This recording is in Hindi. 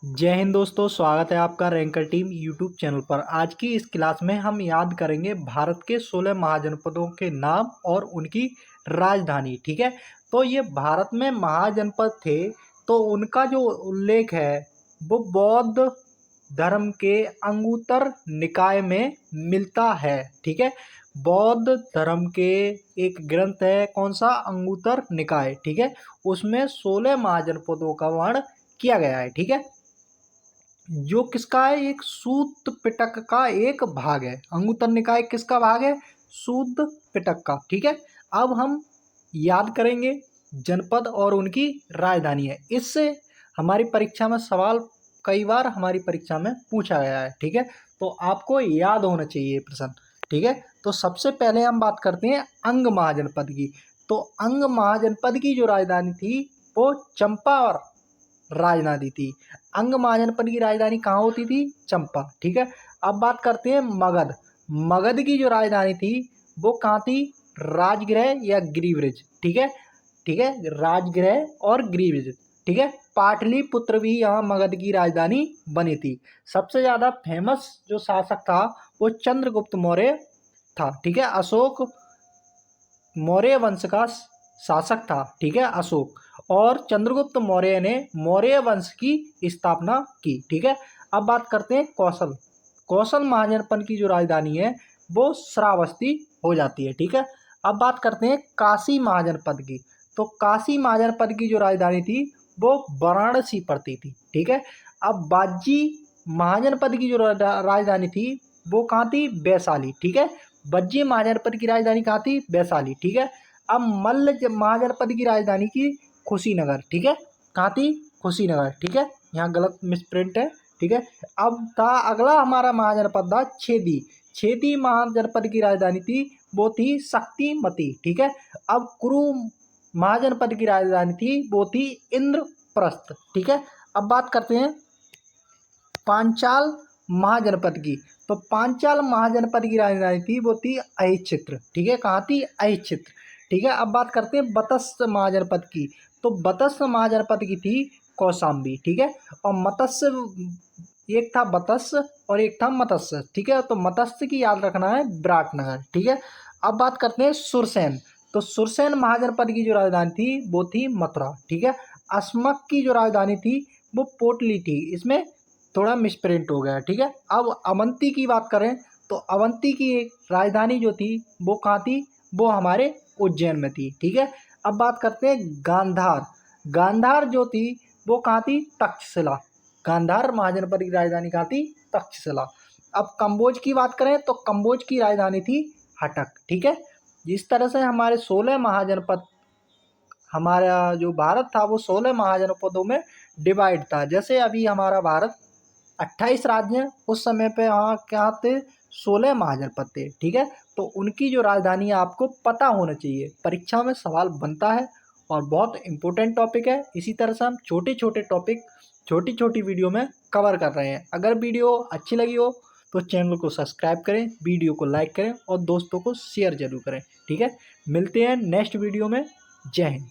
जय हिंद दोस्तों, स्वागत है आपका रैंकर टीम यूट्यूब चैनल पर। आज की इस क्लास में हम याद करेंगे भारत के 16 महाजनपदों के नाम और उनकी राजधानी। ठीक है, तो ये भारत में महाजनपद थे, तो उनका जो उल्लेख है वो बौद्ध धर्म के अंगुत्तर निकाय में मिलता है। ठीक है, बौद्ध धर्म के एक ग्रंथ है, कौन सा? अंगुत्तर निकाय। ठीक है, उसमें 16 महाजनपदों का वर्णन किया गया है। ठीक है, जो किसका है? एक सूत पिटक का एक भाग है। अंगुत्तर निकाय किसका भाग है? सूत पिटक का। ठीक है, अब हम याद करेंगे जनपद और उनकी राजधानी है। इससे हमारी परीक्षा में सवाल कई बार हमारी परीक्षा में पूछा गया है। ठीक है, तो आपको याद होना चाहिए ये प्रश्न। ठीक है, तो सबसे पहले हम बात करते हैं अंग महाजनपद की। तो अंग महाजनपद की जो राजधानी थी वो चंपावत राजधानी थी। अंग महाजनपद की राजधानी कहाँ होती थी? चंपा। ठीक है, अब बात करते हैं मगध। मगध की जो राजधानी थी वो कहाँ थी? राजगृह या गिरिब्रिज। ठीक है, ठीक है, राजगृह और गिरिब्रिज। ठीक है, पाटलिपुत्र भी यहाँ मगध की राजधानी बनी थी। सबसे ज़्यादा फेमस जो शासक था वो चंद्रगुप्त मौर्य था। ठीक है, अशोक मौर्य वंश का शासक था। ठीक है, अशोक, और चंद्रगुप्त मौर्य ने मौर्य वंश की स्थापना की। ठीक है, अब बात करते हैं कौशल। कौशल महाजनपद की जो राजधानी है वो श्रावस्ती हो जाती है। ठीक है, अब बात करते हैं काशी महाजनपद की। तो काशी महाजनपद की जो राजधानी थी वो वाराणसी पड़ती थी। ठीक है, अब बाजी महाजनपद की जो राजधानी थी वो कहाँ थी? वैशाली। ठीक है, बज्जी महाजनपद की राजधानी कहाँ थी? वैशाली। ठीक है, अब मल्ल महाजनपद की राजधानी की कुशीनगर। ठीक है, कहाँ थी? कुशीनगर। ठीक है, यहाँ गलत मिसप्रिंट है। ठीक है, अब था अगला हमारा महाजनपद था छेदी। छेदी महाजनपद की राजधानी थी वो थी शक्तिमती। ठीक है, अब कुरु महाजनपद की राजधानी थी वो थी इंद्रप्रस्थ। ठीक है, अब बात करते हैं पांचाल महाजनपद की। तो पांचाल महाजनपद की राजधानी थी वो थी अहिच्छित्र। ठीक है, कहाँ थी? अहिच्छित्र। ठीक है, अब बात करते हैं बतस्स महाजनपद की। तो बतस्स महाजनपद की थी कौशाम्बी। ठीक है, और मत्स्य, एक था बतस्स और एक था मत्स्य। ठीक है, तो मत्स्य की याद रखना है विराटनगर। ठीक है, अब बात करते हैं सुरसेन। तो सुरसेन महाजनपद की जो राजधानी थी वो थी मथुरा। ठीक है, अस्मक की जो राजधानी थी वो पोटली थी। इसमें थोड़ा मिसप्रिंट हो गया। ठीक है, अब अवंती की बात करें तो अवंती की एक राजधानी जो थी वो कहाँ थी? वो हमारे उज्जैन में थी। ठीक है, अब बात करते हैं गांधार। गांधार जो थी वो कहाँ थी? तक्षशिला। गांधार महाजनपद की राजधानी कहाँ थी? तक्षशिला। अब कंबोज की बात करें तो कंबोज की राजधानी थी हटक। ठीक है, जिस तरह से हमारे 16 महाजनपद, हमारा जो भारत था वो 16 महाजनपदों में डिवाइड था। जैसे अभी हमारा भारत 28 राज्य हैं, उस समय पे यहाँ क्या थे? 16 महाजनपद थे। ठीक है, तो उनकी जो राजधानी है आपको पता होना चाहिए, परीक्षा में सवाल बनता है और बहुत इंपॉर्टेंट टॉपिक है। इसी तरह से हम छोटे छोटे टॉपिक छोटी छोटी वीडियो में कवर कर रहे हैं। अगर वीडियो अच्छी लगी हो तो चैनल को सब्सक्राइब करें, वीडियो को लाइक करें और दोस्तों को शेयर जरूर करें। ठीक है, मिलते हैं नेक्स्ट वीडियो में। जय हिंद।